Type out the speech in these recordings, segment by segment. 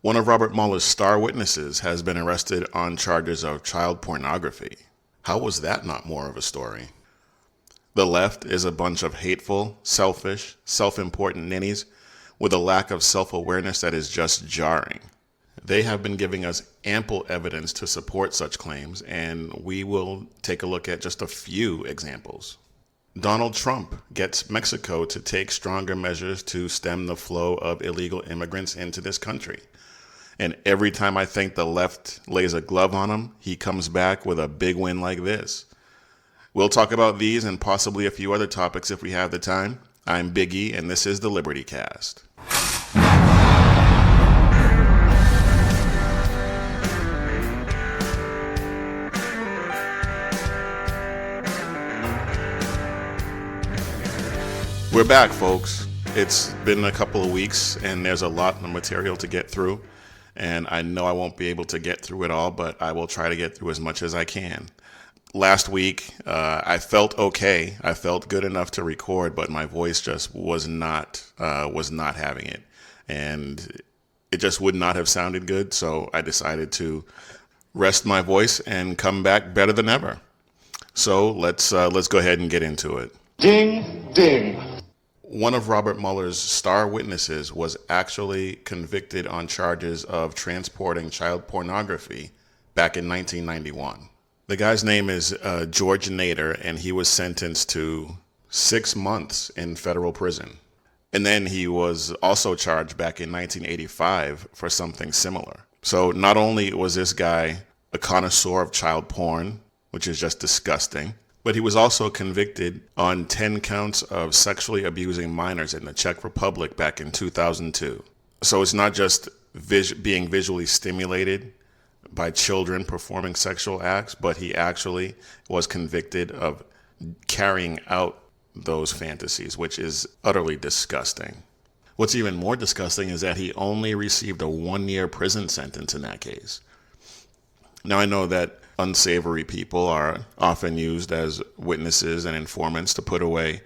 One of Robert Mueller's star witnesses has been arrested on charges of child pornography. How was that not more of a story? The left is a bunch of hateful, selfish, self-important ninnies with a lack of self-awareness that is just jarring. They have been giving us ample evidence to support such claims, and we will take a look at just a few examples. Donald Trump gets Mexico to take stronger measures to stem the flow of illegal immigrants into this country. And every time I think the left lays a glove on him, he comes back with a big win like this. We'll talk about these and possibly a few other topics if we have the time. I'm Big E, and this is the Liberty Cast. We're back, folks. It's been a couple of weeks, and there's a lot of material to get through. And I know I won't be able to get through it all, but I will try to get through as much as I can. Last week, I felt okay. I felt good enough to record, but my voice just was not having it, and it just would not have sounded good. So I decided to rest my voice and come back better than ever. So let's go ahead and get into it. Ding, ding. One of Robert Mueller's star witnesses was actually convicted on charges of transporting child pornography back in 1991. The guy's name is George Nader, and he was sentenced to 6 months in federal prison. And then he was also charged back in 1985 for something similar. So not only was this guy a connoisseur of child porn, which is just disgusting, but he was also convicted on 10 counts of sexually abusing minors in the Czech Republic back in 2002. So it's not just being visually stimulated by children performing sexual acts, but he actually was convicted of carrying out those fantasies, which is utterly disgusting. What's even more disgusting is that he only received a 1-year prison sentence in that case. Now, I know that unsavory people are often used as witnesses and informants to put away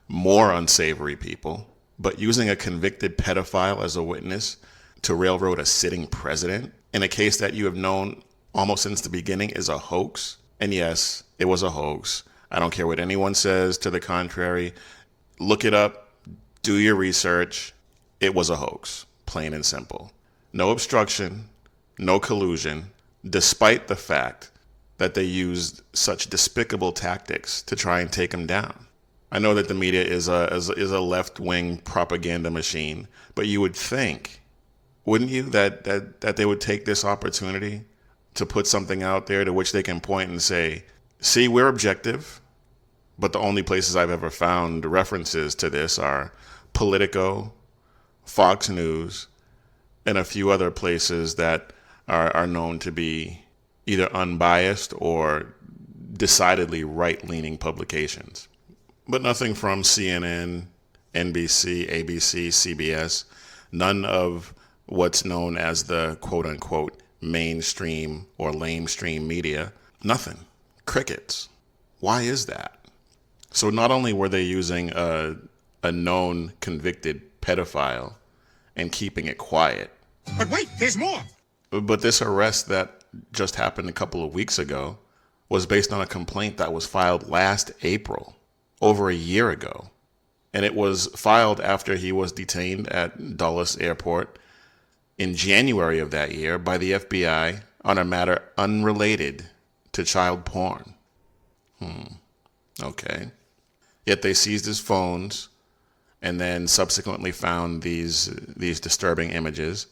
more unsavory people, but using a convicted pedophile as a witness to railroad a sitting president in a case that you have known almost since the beginning is a hoax. And yes, it was a hoax. I don't care what anyone says to the contrary. Look it up, do your research. It was a hoax, plain and simple. No obstruction, no collusion, despite the fact that they used such despicable tactics to try and take him down. I know that the media is a left-wing propaganda machine, but you would think, wouldn't you, that they would take this opportunity to put something out there to which they can point and say, see, we're objective, but the only places I've ever found references to this are Politico, Fox News, and a few other places that are known to be either unbiased or decidedly right-leaning publications. But nothing from CNN, NBC, ABC, CBS, none of what's known as the quote-unquote mainstream or lamestream media, nothing. Crickets. Why is that? So not only were they using a known convicted pedophile and keeping it quiet, But wait, there's more. but this arrest that just happened a couple of weeks ago was based on a complaint that was filed last April, over a year ago. And it was filed after he was detained at Dulles Airport in January of that year by the FBI on a matter unrelated to child porn. Okay. Yet they seized his phones and then subsequently found these disturbing images.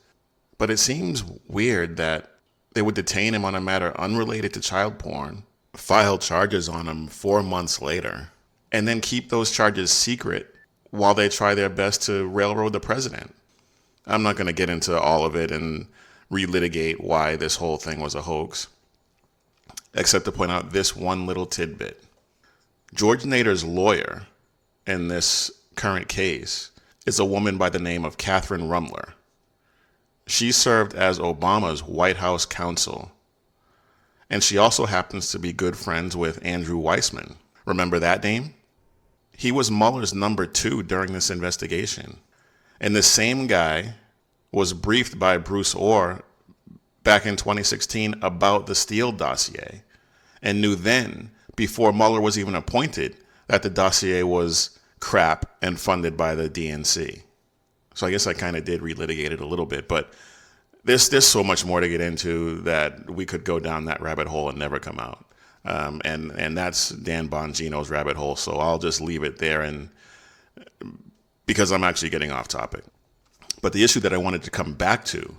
But it seems weird that they would detain him on a matter unrelated to child porn, file charges on him 4 months later, and then keep those charges secret while they try their best to railroad the president. I'm not going to get into all of it and relitigate why this whole thing was a hoax, except to point out this one little tidbit. George Nader's lawyer in this current case is a woman by the name of Catherine Rumler. She served as Obama's White House counsel, and she also happens to be good friends with Andrew Weissman. Remember that name? He was Mueller's number 2 during this investigation. And the same guy was briefed by Bruce Orr back in 2016 about the Steele dossier and knew then, before Mueller was even appointed, that the dossier was crap and funded by the DNC. So I guess I kind of did relitigate it a little bit, but there's so much more to get into that we could go down that rabbit hole and never come out. And that's Dan Bongino's rabbit hole. So I'll just leave it there, and because I'm actually getting off topic. But the issue that I wanted to come back to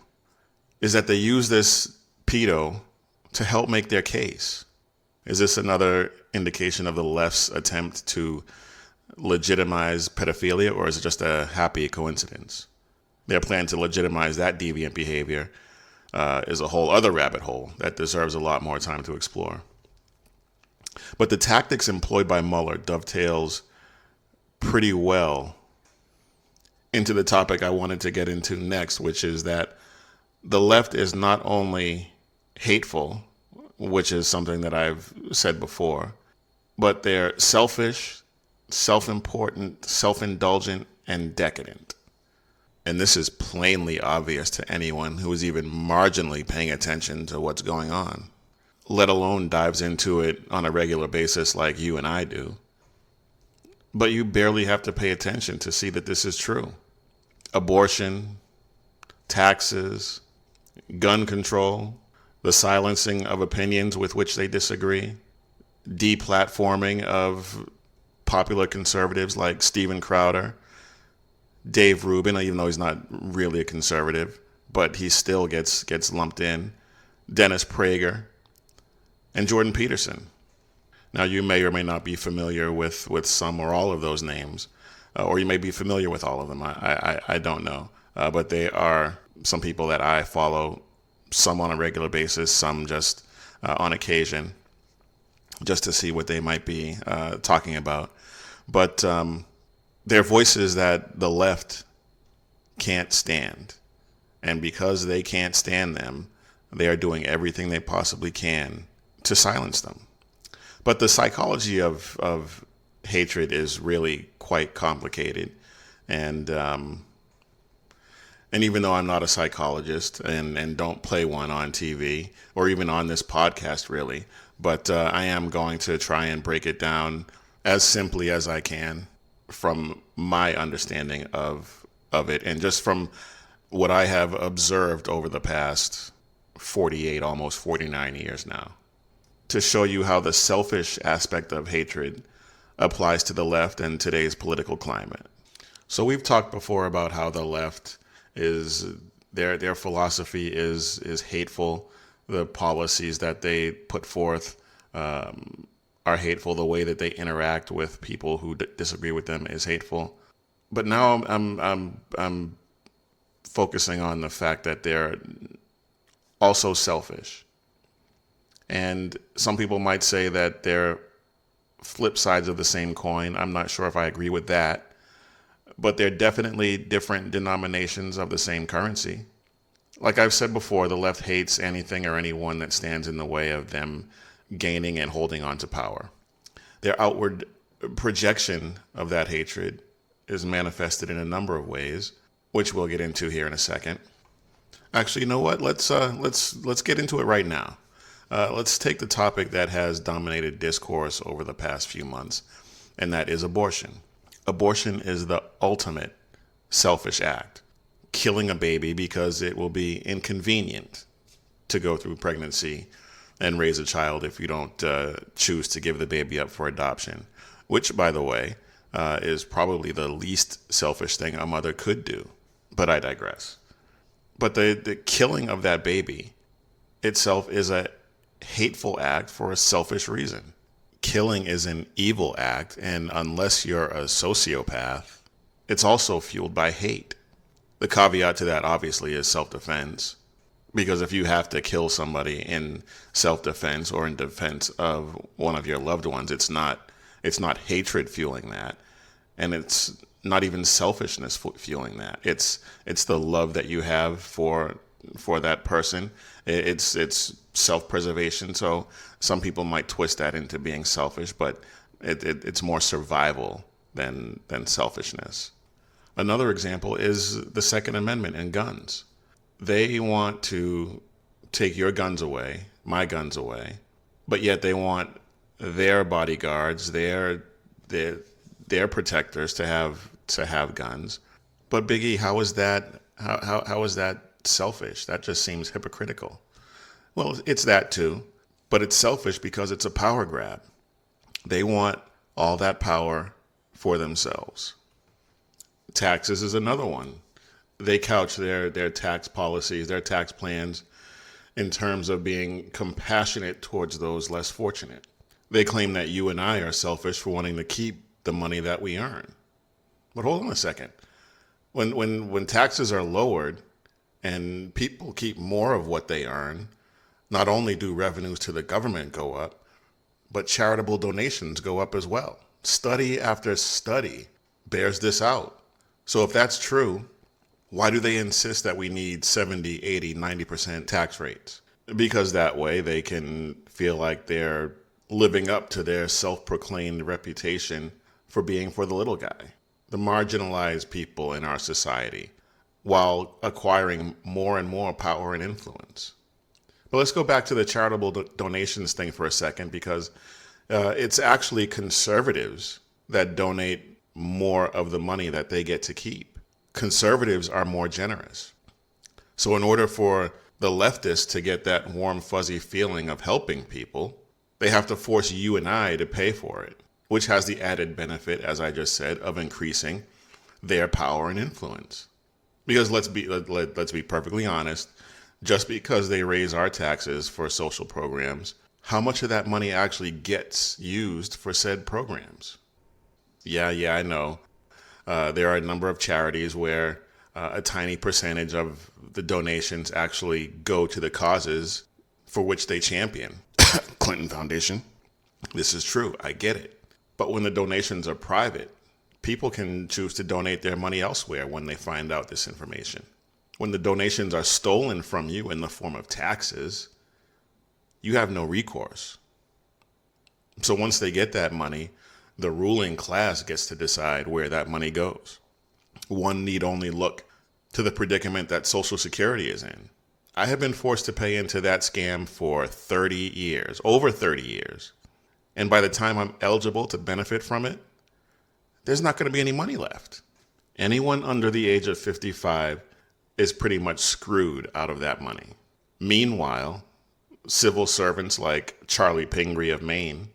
is that they use this pedo to help make their case. Is this another indication of the left's attempt to legitimize pedophilia, or is it just a happy coincidence? Their plan to legitimize that deviant behavior is a whole other rabbit hole that deserves a lot more time to explore. But the tactics employed by Mueller dovetails pretty well into the topic I wanted to get into next, which is that the left is not only hateful, which is something that I've said before, but they're selfish, self-important, self-indulgent, and decadent. And this is plainly obvious to anyone who is even marginally paying attention to what's going on, let alone dives into it on a regular basis like you and I do. But you barely have to pay attention to see that this is true. Abortion, taxes, gun control, the silencing of opinions with which they disagree, deplatforming of popular conservatives like Steven Crowder, Dave Rubin, even though he's not really a conservative, but he still gets lumped in, Dennis Prager, and Jordan Peterson. Now, you may or may not be familiar with some or all of those names, or you may be familiar with all of them. I don't know. But they are some people that I follow, some on a regular basis, some just on occasion, just to see what they might be talking about. But they're voices that the left can't stand. And because they can't stand them, they are doing everything they possibly can to silence them. But the psychology of hatred is really quite complicated. And even though I'm not a psychologist and don't play one on TV or even on this podcast really, but I am going to try and break it down as simply as I can from my understanding of it, and just from what I have observed over the past 48, almost 49 years now, to show you how the selfish aspect of hatred applies to the left and today's political climate. So we've talked before about how the left is, their philosophy is hateful. The policies that they put forth are hateful. The way that they interact with people who disagree with them is hateful. But now I'm focusing on the fact that they're also selfish. And some people might say that they're flip sides of the same coin. I'm not sure if I agree with that. But they're definitely different denominations of the same currency. Like I've said before, the left hates anything or anyone that stands in the way of them gaining and holding on to power. Their outward projection of that hatred is manifested in a number of ways, which we'll get into here in a second. Actually, you know what? Let's get into it right now. Let's take the topic that has dominated discourse over the past few months, and that is abortion. Abortion is the ultimate selfish act. Killing a baby because it will be inconvenient to go through pregnancy and raise a child if you don't choose to give the baby up for adoption, which, by the way, is probably the least selfish thing a mother could do. But I digress. But the killing of that baby itself is a hateful act for a selfish reason. Killing is an evil act, and unless you're a sociopath, it's also fueled by hate. The caveat to that, obviously, is self-defense. Because if you have to kill somebody in self-defense or in defense of one of your loved ones, it's not hatred fueling that, and it's not even selfishness fueling that. It's the love that you have for that person. It's self-preservation. So some people might twist that into being selfish, but it's more survival than selfishness. Another example is the Second Amendment and guns. They want to take your guns away, my guns away, but yet they want their bodyguards, their protectors to have guns. But Biggie, how is that how is that selfish? That just seems hypocritical. Well, it's that too, but it's selfish because it's a power grab. They want all that power for themselves. Taxes is another one. They couch their tax policies, their tax plans in terms of being compassionate towards those less fortunate. They claim that you and I are selfish for wanting to keep the money that we earn. But hold on a second. When taxes are lowered and people keep more of what they earn, not only do revenues to the government go up, but charitable donations go up as well. Study after study bears this out. So if that's true, why do they insist that we need 70, 80, 90% tax rates? Because that way they can feel like they're living up to their self-proclaimed reputation for being for the little guy, the marginalized people in our society, while acquiring more and more power and influence. But let's go back to the charitable donations thing for a second, because it's actually conservatives that donate more of the money that they get to keep. Conservatives are more generous. So in order for the leftists to get that warm, fuzzy feeling of helping people, they have to force you and I to pay for it, which has the added benefit, as I just said, of increasing their power and influence. Because let's be perfectly honest, just because they raise our taxes for social programs, how much of that money actually gets used for said programs? Yeah, I know. There are a number of charities where a tiny percentage of the donations actually go to the causes for which they champion. Clinton Foundation. This is true. I get it. But when the donations are private, people can choose to donate their money elsewhere when they find out this information. When the donations are stolen from you in the form of taxes, you have no recourse. So once they get that money, the ruling class gets to decide where that money goes. One need only look to the predicament that Social Security is in. I have been forced to pay into that scam for 30 years, over 30 years. And by the time I'm eligible to benefit from it, there's not going to be any money left. Anyone under the age of 55 is pretty much screwed out of that money. Meanwhile, civil servants like Charlie Pingree of Maine,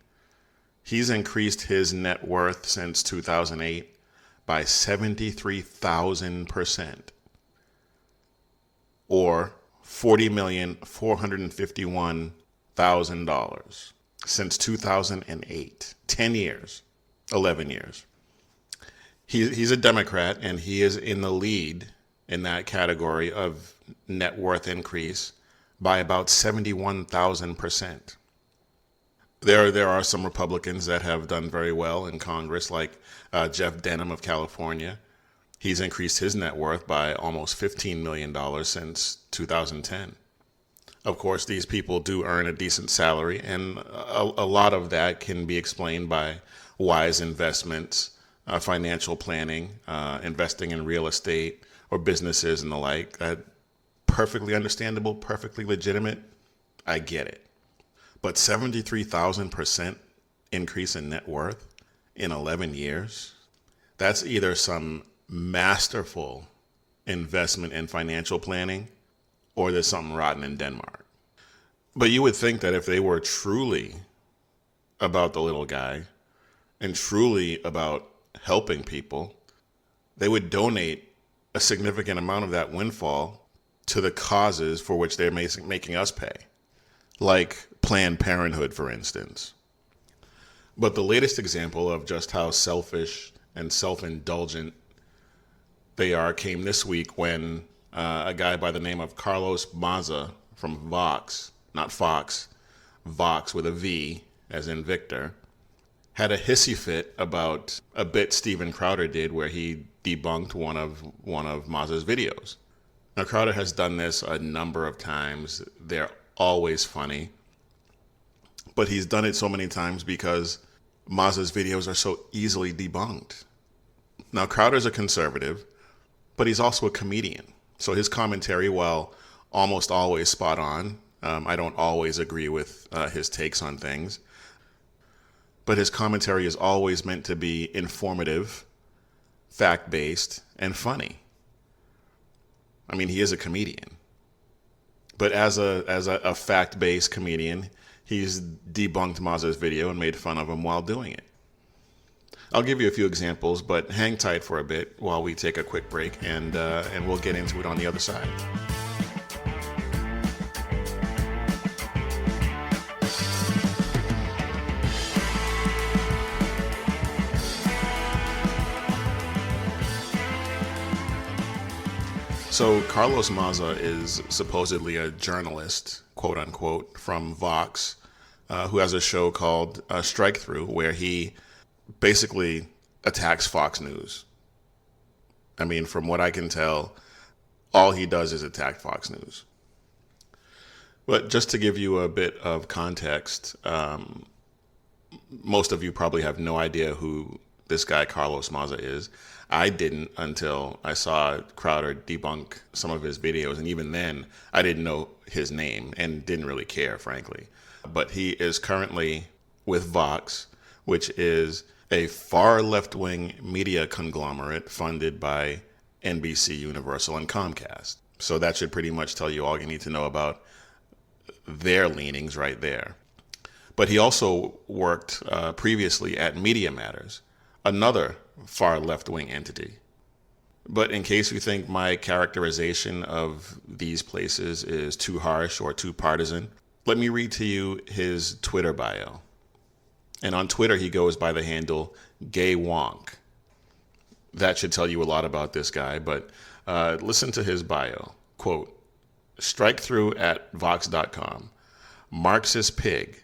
he's increased his net worth since 2008 by 73,000%, or $40,451,000 since 2008. 10 years, 11 years. He's a Democrat, and he is in the lead in that category of net worth increase by about 71,000%. There are some Republicans that have done very well in Congress, like Jeff Denham of California. He's increased his net worth by almost $15 million since 2010. Of course, these people do earn a decent salary, and a lot of that can be explained by wise investments, financial planning, investing in real estate or businesses and the like. Perfectly understandable, perfectly legitimate. I get it. But 73,000% increase in net worth in 11 years, that's either some masterful investment in financial planning, or there's something rotten in Denmark. But you would think that if they were truly about the little guy and truly about helping people, they would donate a significant amount of that windfall to the causes for which they're making us pay, like Planned Parenthood, for instance. But the latest example of just how selfish and self-indulgent they are came this week when a guy by the name of Carlos Maza from Vox, not Fox, Vox with a V as in Victor, had a hissy fit about a bit Steven Crowder did where he debunked one of Maza's videos. Now, Crowder has done this a number of times. They're always funny. But he's done it so many times because Maza's videos are so easily debunked. Now, Crowder's a conservative, but he's also a comedian. So his commentary, while almost always spot on, I don't always agree with his takes on things, but his commentary is always meant to be informative, fact-based, and funny. I mean, he is a comedian, but as a fact-based comedian, he's debunked Mazza's video and made fun of him while doing it. I'll give you a few examples, but hang tight for a bit while we take a quick break, and we'll get into it on the other side. So Carlos Mazza is supposedly a journalist, quote unquote, from Vox, who has a show called Strike Through, where he basically attacks Fox News. I mean, from what I can tell, all he does is attack Fox News. But just to give you a bit of context, most of you probably have no idea who this guy Carlos Mazza is. I didn't until I saw Crowder debunk some of his videos, and even then, I didn't know his name and didn't really care, frankly. But he is currently with Vox, which is a far left-wing media conglomerate funded by NBC, Universal, and Comcast. So that should pretty much tell you all you need to know about their leanings right there. But he also worked previously at Media Matters, another far left-wing entity. But in case you think my characterization of these places is too harsh or too partisan, let me read to you his Twitter bio. And on Twitter, he goes by the handle Gay Wonk. That should tell you a lot about this guy, but listen to his bio. Quote, strike through at Vox.com. Marxist pig.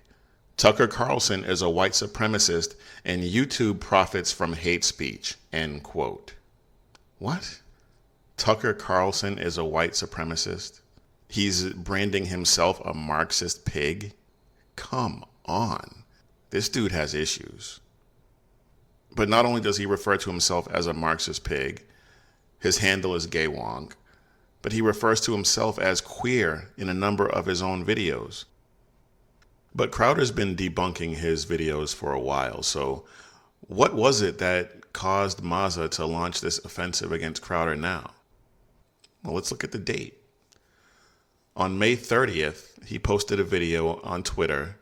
Tucker Carlson is a white supremacist and YouTube profits from hate speech, end quote. What? Tucker Carlson is a white supremacist? He's branding himself a Marxist pig? Come on. This dude has issues. But not only does he refer to himself as a Marxist pig, his handle is Gay Wonk, but he refers to himself as queer in a number of his own videos. But Crowder's been debunking his videos for a while, so what was it that caused Mazza to launch this offensive against Crowder now? Well, let's look at the date. On May 30th, he posted a video on Twitter,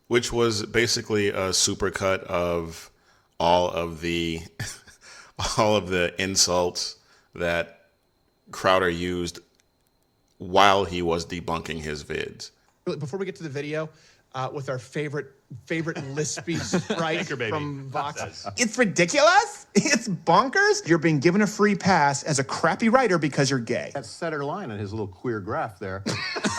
which was basically a supercut of all of the insults that Crowder used while he was debunking his vids. Before we get to the video, with our favorite lispy sprite from Vox. It's ridiculous. It's bonkers. You're being given a free pass as a crappy writer because you're gay. That center line on his little queer graph there.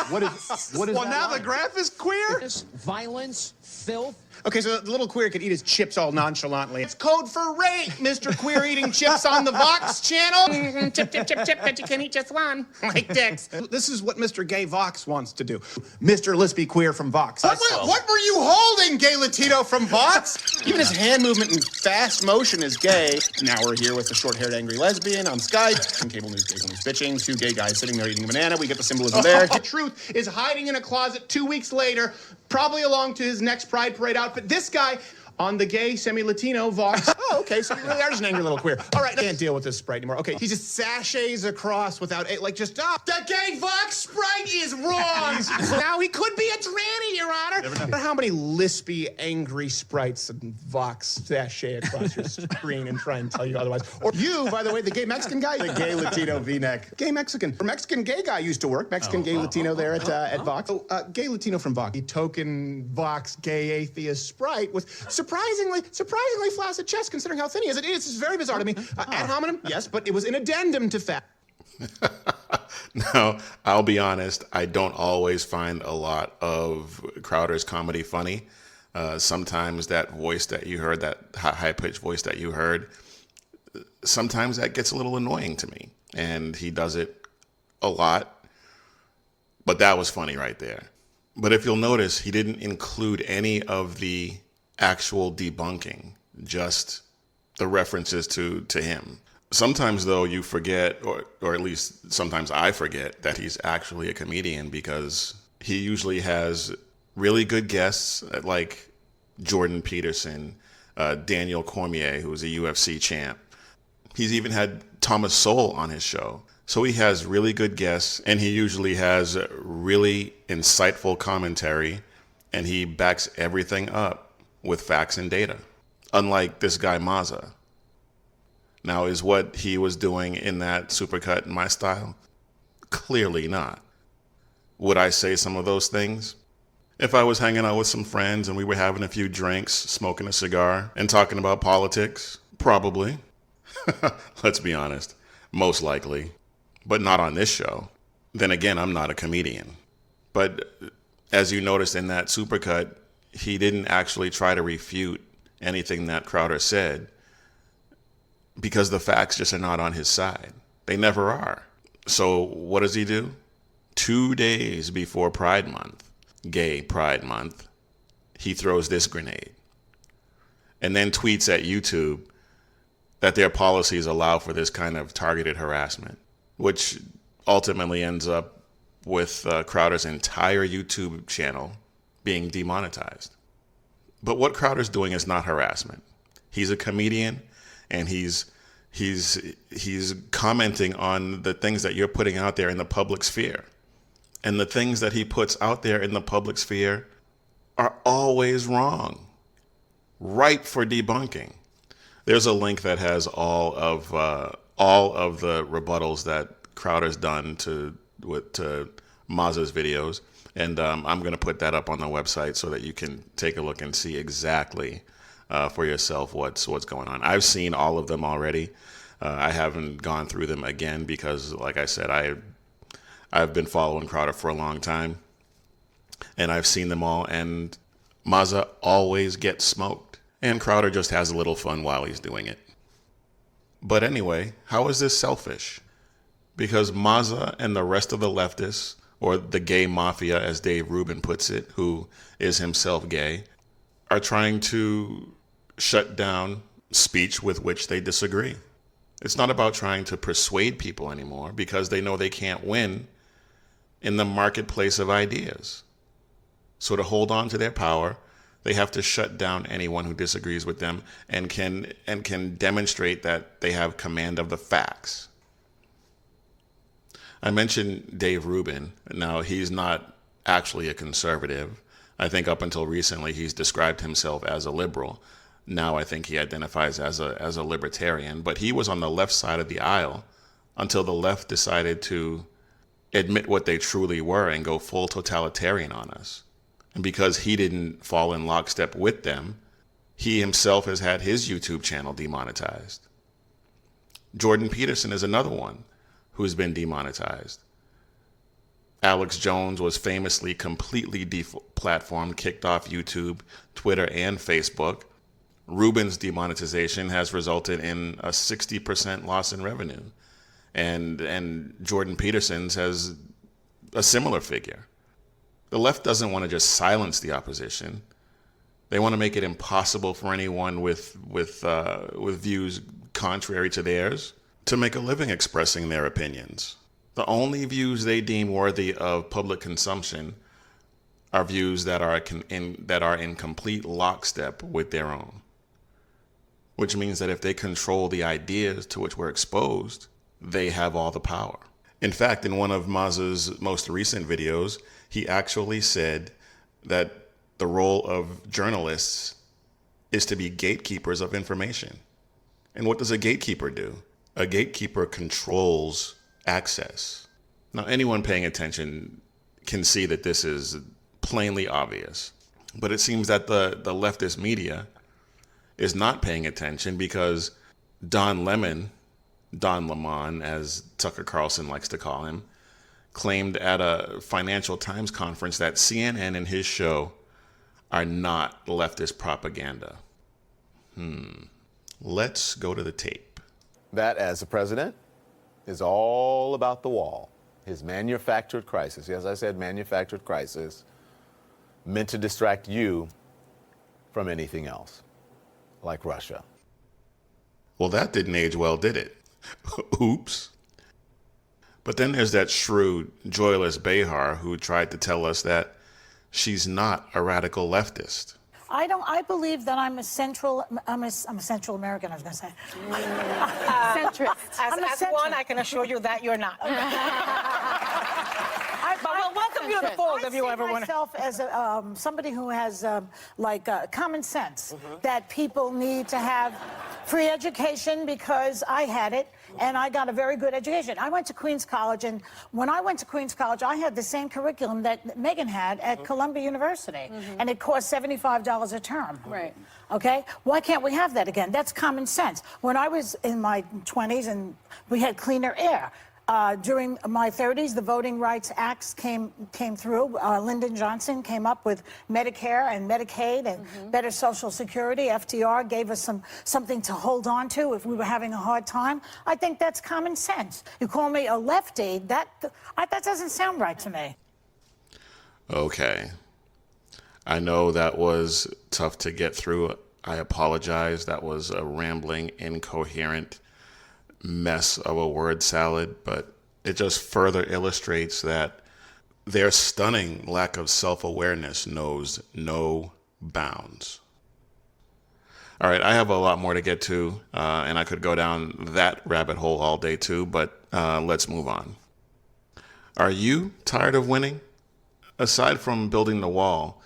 What is Well, now line? the graph is queer? Violence, filth. Okay, so the little queer could eat his chips all nonchalantly. It's code for rape, Mr. Queer eating chips on the Vox channel. Chip, chip, chip, chip, but you can eat just one. Like dicks. This is what Mr. Gay Vox wants to do. Mr. Lispy Queer from Vox. What were you holding, Gay Latino from Vox? Even his hand movement in fast motion is gay. Now we're here with the short-haired angry lesbian on Skype. And cable news bitching. Two gay guys sitting there eating a banana. We get the symbolism there. The truth is hiding in a closet 2 weeks later, probably along to his next Pride Parade outfit. This guy on the gay semi-Latino Vox. Oh, okay, so you really are just an angry little queer. All right, I can't deal with this Sprite anymore. Okay, he just sachets across without, the gay Vox Sprite is wrong. Now he could be a tranny, Your Honor. How many lispy, angry Sprites and Vox sachet across your screen and try and tell you otherwise? Or you, by the way, the gay Mexican guy, the gay Latino V-neck. Gay Mexican. Mexican gay guy used to work. Mexican gay Latino there at Vox. Oh, gay Latino from Vox. The token Vox gay atheist Sprite with surprisingly flaccid chest, considering how thin he is. It's very bizarre to me. Ad hominem, yes, but it was an addendum to fat. Now, I'll be honest, I don't always find a lot of Crowder's comedy funny. Sometimes that voice that you heard, that high-pitched voice that you heard, sometimes that gets a little annoying to me. And he does it a lot. But that was funny right there. But if you'll notice, he didn't include any of the actual debunking, just the references to him. Sometimes, though, you forget, or at least sometimes I forget, that he's actually a comedian because he usually has really good guests like Jordan Peterson, Daniel Cormier, who was a UFC champ. He's even had Thomas Sowell on his show. So he has really good guests, and he usually has really insightful commentary, and he backs everything up with facts and data. Unlike this guy Mazza. Now, is what he was doing in that supercut my style? Clearly not. Would I say some of those things? If I was hanging out with some friends and we were having a few drinks, smoking a cigar, and talking about politics? Probably. Let's be honest. Most likely. But not on this show. Then again, I'm not a comedian. But as you noticed in that supercut, he didn't actually try to refute anything that Crowder said because the facts just are not on his side. They never are. So what does he do? 2 days before Pride Month, Gay Pride Month, he throws this grenade and then tweets at YouTube that their policies allow for this kind of targeted harassment, which ultimately ends up with Crowder's entire YouTube channel being demonetized. But what Crowder's doing is not harassment. He's a comedian, and he's commenting on the things that you're putting out there in the public sphere. And the things that he puts out there in the public sphere are always wrong, ripe for debunking. There's a link that has all of the rebuttals that Crowder's done to Mazza's videos, and I'm going to put that up on the website so that you can take a look and see exactly for yourself what's going on. I've seen all of them already. I haven't gone through them again because, like I said, I've been following Crowder for a long time, and I've seen them all, and Mazza always gets smoked, and Crowder just has a little fun while he's doing it. But anyway, how is this selfish? Because Mazza and the rest of the leftists, or the gay mafia, as Dave Rubin puts it, who is himself gay, are trying to shut down speech with which they disagree. It's not about trying to persuade people anymore because they know they can't win in the marketplace of ideas. So to hold on to their power, they have to shut down anyone who disagrees with them and can demonstrate that they have command of the facts. I mentioned Dave Rubin. Now, he's not actually a conservative. I think up until recently he's described himself as a liberal. Now I think he identifies as a libertarian, but he was on the left side of the aisle until the left decided to admit what they truly were and go full totalitarian on us. And because he didn't fall in lockstep with them, he himself has had his YouTube channel demonetized. Jordan Peterson is another one who's been demonetized. Alex Jones was famously completely deplatformed, kicked off YouTube, Twitter, and Facebook. Rubin's demonetization has resulted in a 60% loss in revenue. And Jordan Peterson's has a similar figure. The left doesn't want to just silence the opposition. They want to make it impossible for anyone with views contrary to theirs to make a living expressing their opinions. The only views they deem worthy of public consumption are views that are in complete lockstep with their own. Which means that if they control the ideas to which we're exposed, they have all the power. In fact, in one of Mazza's most recent videos, he actually said that the role of journalists is to be gatekeepers of information. And what does a gatekeeper do? A gatekeeper controls access. Now, anyone paying attention can see that this is plainly obvious. But it seems that the leftist media is not paying attention because Don Lemon, as Tucker Carlson likes to call him, claimed at a Financial Times conference that CNN and his show are not leftist propaganda. Let's go to the tape. That, as the president, is all about the wall. His manufactured crisis. Yes, I said manufactured crisis, meant to distract you from anything else, like Russia. Well, that didn't age well, did it? Oops. But then there's that shrewd, joyless Behar who tried to tell us that she's not a radical leftist. I believe that I'm a Central American, I was going to say. Centrist. As one, I can assure you that you're not. But we'll welcome you to the fold if you ever want to. I see myself as somebody who has common sense, that people need to have free education because I had it, and I got a very good education. I went to Queens College, and when I went to Queens College, I had the same curriculum that Megan had at Columbia University, and it cost $75 a term. Right. Okay? Why can't we have that again? That's common sense. When I was in my 20s and we had cleaner air, during my 30s, the Voting Rights Acts came through. Lyndon Johnson came up with Medicare and Medicaid and better Social Security. FDR gave us something to hold on to if we were having a hard time. I think that's common sense. You call me a lefty, that doesn't sound right to me. Okay. I know that was tough to get through. I apologize. That was a rambling, incoherent mess of a word salad, but it just further illustrates that their stunning lack of self-awareness knows no bounds. All right, I have a lot more to get to, and I could go down that rabbit hole all day too, but let's move on. Are you tired of winning? Aside from building the wall,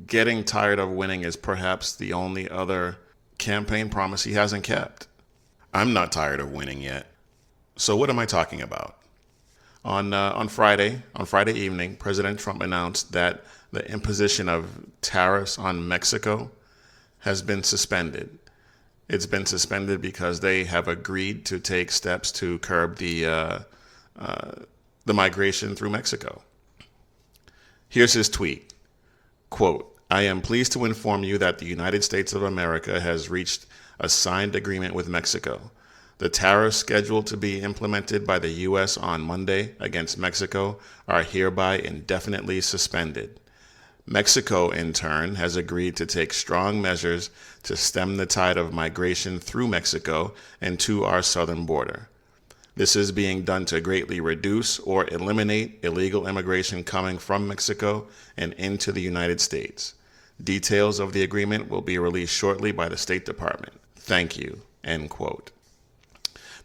getting tired of winning is perhaps the only other campaign promise he hasn't kept. I'm not tired of winning yet. So what am I talking about? On Friday evening, President Trump announced that the imposition of tariffs on Mexico has been suspended. It's been suspended because they have agreed to take steps to curb the migration through Mexico. Here's his tweet. Quote, "I am pleased to inform you that the United States of America has reached a signed agreement with Mexico. The tariffs scheduled to be implemented by the U.S. on Monday against Mexico are hereby indefinitely suspended. Mexico, in turn, has agreed to take strong measures to stem the tide of migration through Mexico and to our southern border. This is being done to greatly reduce or eliminate illegal immigration coming from Mexico and into the United States. Details of the agreement will be released shortly by the State Department. Thank you," end quote.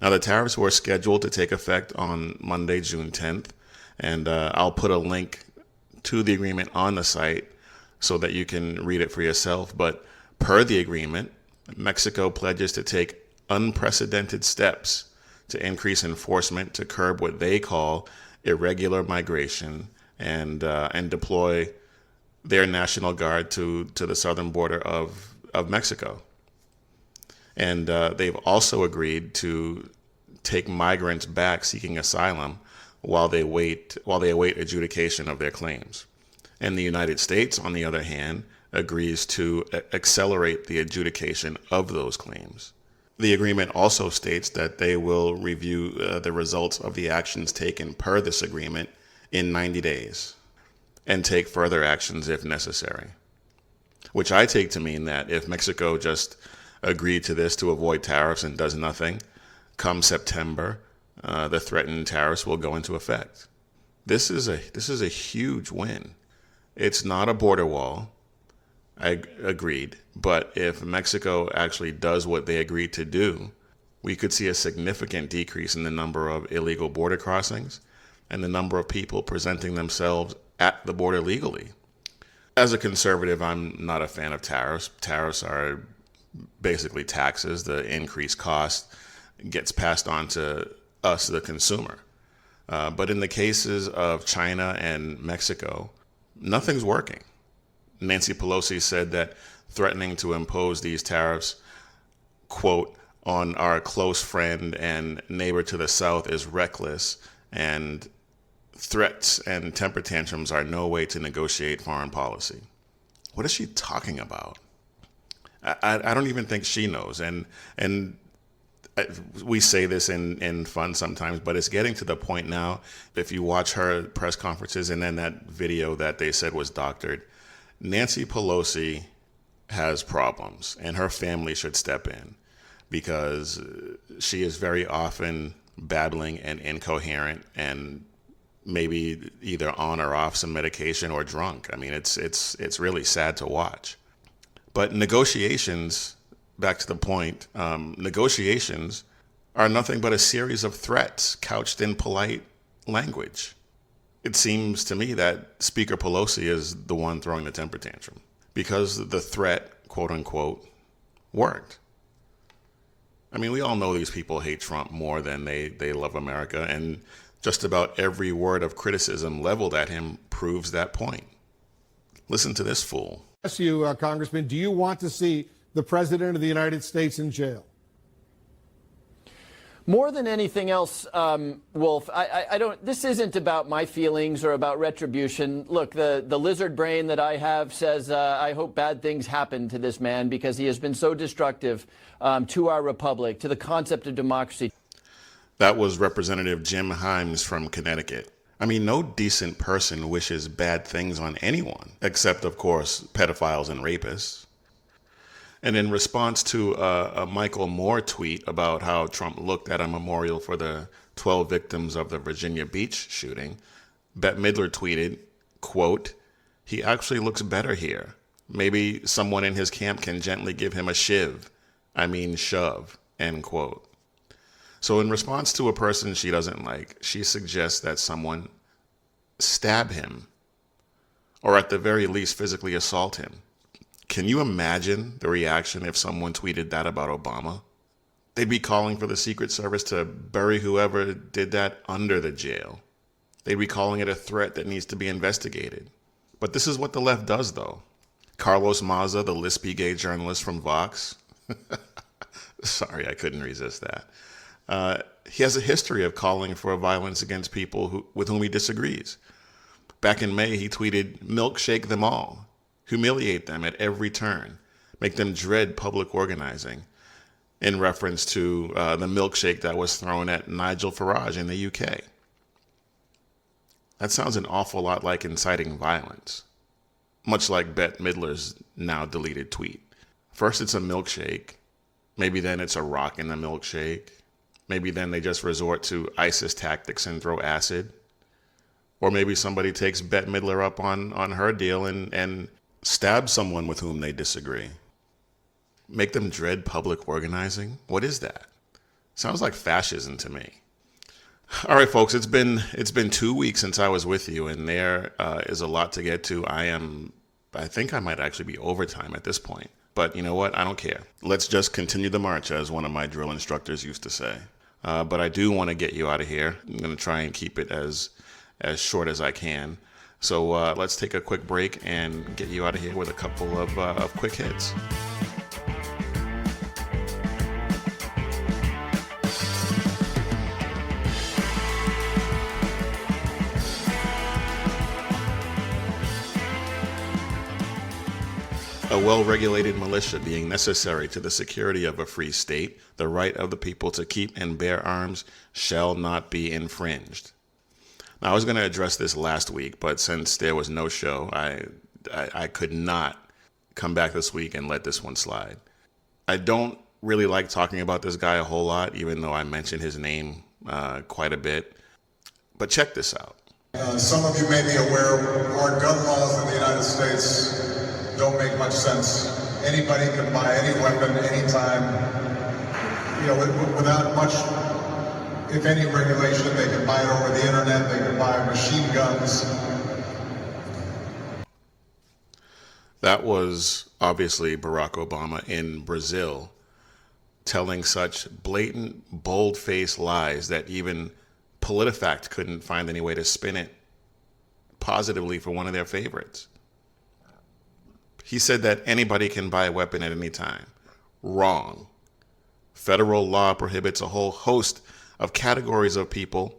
Now, the tariffs were scheduled to take effect on Monday, June 10th, and I'll put a link to the agreement on the site so that you can read it for yourself. But per the agreement, Mexico pledges to take unprecedented steps to increase enforcement to curb what they call irregular migration and deploy their National Guard to the southern border of Mexico. And they've also agreed to take migrants back seeking asylum while they await adjudication of their claims. And the United States, on the other hand, agrees to accelerate the adjudication of those claims. The agreement also states that they will review the results of the actions taken per this agreement in 90 days and take further actions if necessary, which I take to mean that if Mexico just agreed to this to avoid tariffs and does nothing, come September, the threatened tariffs will go into effect. This is a huge win. It's not a border wall. I agreed. But if Mexico actually does what they agreed to do, we could see a significant decrease in the number of illegal border crossings and the number of people presenting themselves at the border legally. As a conservative, I'm not a fan of tariffs. Tariffs are basically taxes. The increased cost gets passed on to us, the consumer. But in the cases of China and Mexico, nothing's working. Nancy Pelosi said that threatening to impose these tariffs, quote, on our close friend and neighbor to the south is reckless, and threats and temper tantrums are no way to negotiate foreign policy. What is she talking about? I don't even think she knows. And we say this in fun sometimes, but it's getting to the point now, if you watch her press conferences and then that video that they said was doctored, Nancy Pelosi has problems and her family should step in, because she is very often babbling and incoherent and maybe either on or off some medication or drunk. I mean, it's really sad to watch. But negotiations, back to the point, negotiations are nothing but a series of threats couched in polite language. It seems to me that Speaker Pelosi is the one throwing the temper tantrum because the threat, quote unquote, worked. I mean, we all know these people hate Trump more than they love America, and just about every word of criticism leveled at him proves that point. Listen to this fool. Ask you, Congressman, do you want to see the President of the United States in jail? More than anything else, Wolf, I don't. This isn't about my feelings or about retribution. Look, the lizard brain that I have says I hope bad things happen to this man because he has been so destructive to our republic, to the concept of democracy. That was Representative Jim Himes from Connecticut. I mean, no decent person wishes bad things on anyone, except, of course, pedophiles and rapists. And in response to a Michael Moore tweet about how Trump looked at a memorial for the 12 victims of the Virginia Beach shooting, Bette Midler tweeted, quote, "He actually looks better here. Maybe someone in his camp can gently give him a shove, end quote. So in response to a person she doesn't like, she suggests that someone stab him, or at the very least physically assault him. Can you imagine the reaction if someone tweeted that about Obama? They'd be calling for the Secret Service to bury whoever did that under the jail. They'd be calling it a threat that needs to be investigated. But this is what the left does, though. Carlos Maza, the lispy gay journalist from Vox, sorry, I couldn't resist that. He has a history of calling for violence against people with whom he disagrees. Back in May, he tweeted, "Milkshake them all. Humiliate them at every turn. Make them dread public organizing," in reference to the milkshake that was thrown at Nigel Farage in the UK. That sounds an awful lot like inciting violence, much like Bette Midler's now deleted tweet. First it's a milkshake, maybe then it's a rock in the milkshake, maybe then they just resort to ISIS tactics and throw acid, or maybe somebody takes Bette Midler up on her deal and stab someone with whom they disagree. Make them dread public organizing? What is that? Sounds like fascism to me. All right, folks, it's been 2 weeks since I was with you, and there is a lot to get to. I think I might actually be overtime at this point. But you know what? I don't care. Let's just continue the march, as one of my drill instructors used to say. But I do want to get you out of here. I'm going to try and keep it as short as I can. So let's take a quick break and get you out of here with a couple of quick hits. A well-regulated militia being necessary to the security of a free state, the right of the people to keep and bear arms shall not be infringed. Now, I was going to address this last week, but since there was no show, I could not come back this week and let this one slide. I don't really like talking about this guy a whole lot, even though I mentioned his name quite a bit. But check this out. Some of you may be aware our gun laws in the United States don't make much sense. Anybody can buy any weapon anytime, without much, if any, regulation. They can buy it over the internet. They can buy machine guns. That was obviously Barack Obama in Brazil telling such blatant, bold-faced lies that even PolitiFact couldn't find any way to spin it positively for one of their favorites. He said that anybody can buy a weapon at any time. Wrong. Federal law prohibits a whole host of categories of people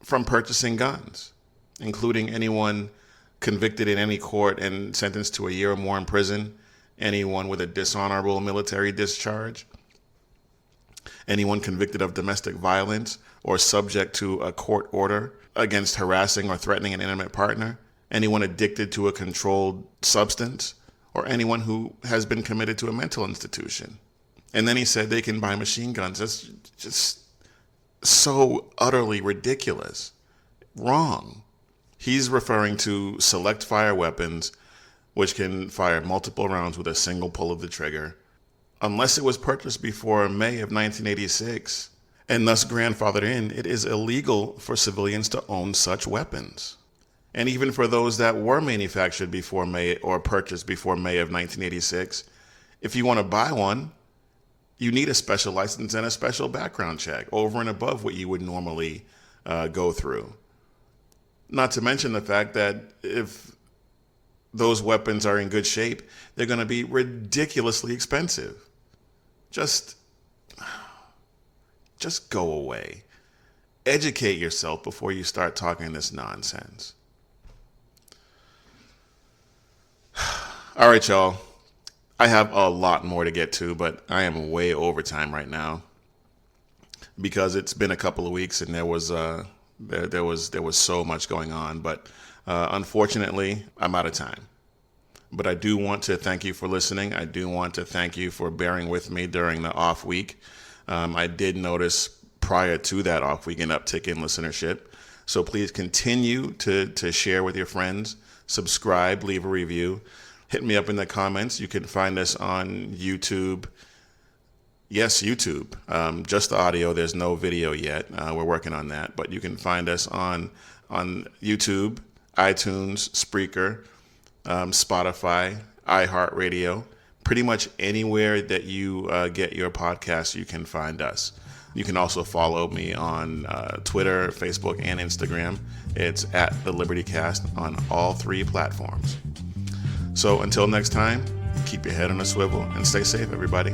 from purchasing guns, including anyone convicted in any court and sentenced to a year or more in prison, anyone with a dishonorable military discharge, anyone convicted of domestic violence or subject to a court order against harassing or threatening an intimate partner, anyone addicted to a controlled substance, or anyone who has been committed to a mental institution. And then he said they can buy machine guns. That's just so utterly ridiculous. Wrong. He's referring to select fire weapons, which can fire multiple rounds with a single pull of the trigger, unless it was purchased before May of 1986, and thus grandfathered in. It is illegal for civilians to own such weapons. And even for those that were manufactured before May or purchased before May of 1986, if you want to buy one, you need a special license and a special background check over and above what you would normally go through. Not to mention the fact that if those weapons are in good shape, they're going to be ridiculously expensive. Just go away. Educate yourself before you start talking this nonsense. All right, y'all. I have a lot more to get to, but I am way over time right now because it's been a couple of weeks and there was so much going on. But unfortunately, I'm out of time. But I do want to thank you for listening. I do want to thank you for bearing with me during the off week. I did notice prior to that off week an uptick in listenership. So please continue to share with your friends, subscribe, leave a review. Hit me up in the comments. You can find us on YouTube. Yes, YouTube. Just the audio. There's no video yet. We're working on that. But you can find us on YouTube, iTunes, Spreaker, Spotify, iHeartRadio. Pretty much anywhere that you get your podcasts, you can find us. You can also follow me on Twitter, Facebook, and Instagram. It's at The Liberty Cast on all 3 platforms. So until next time, keep your head on a swivel and stay safe, everybody.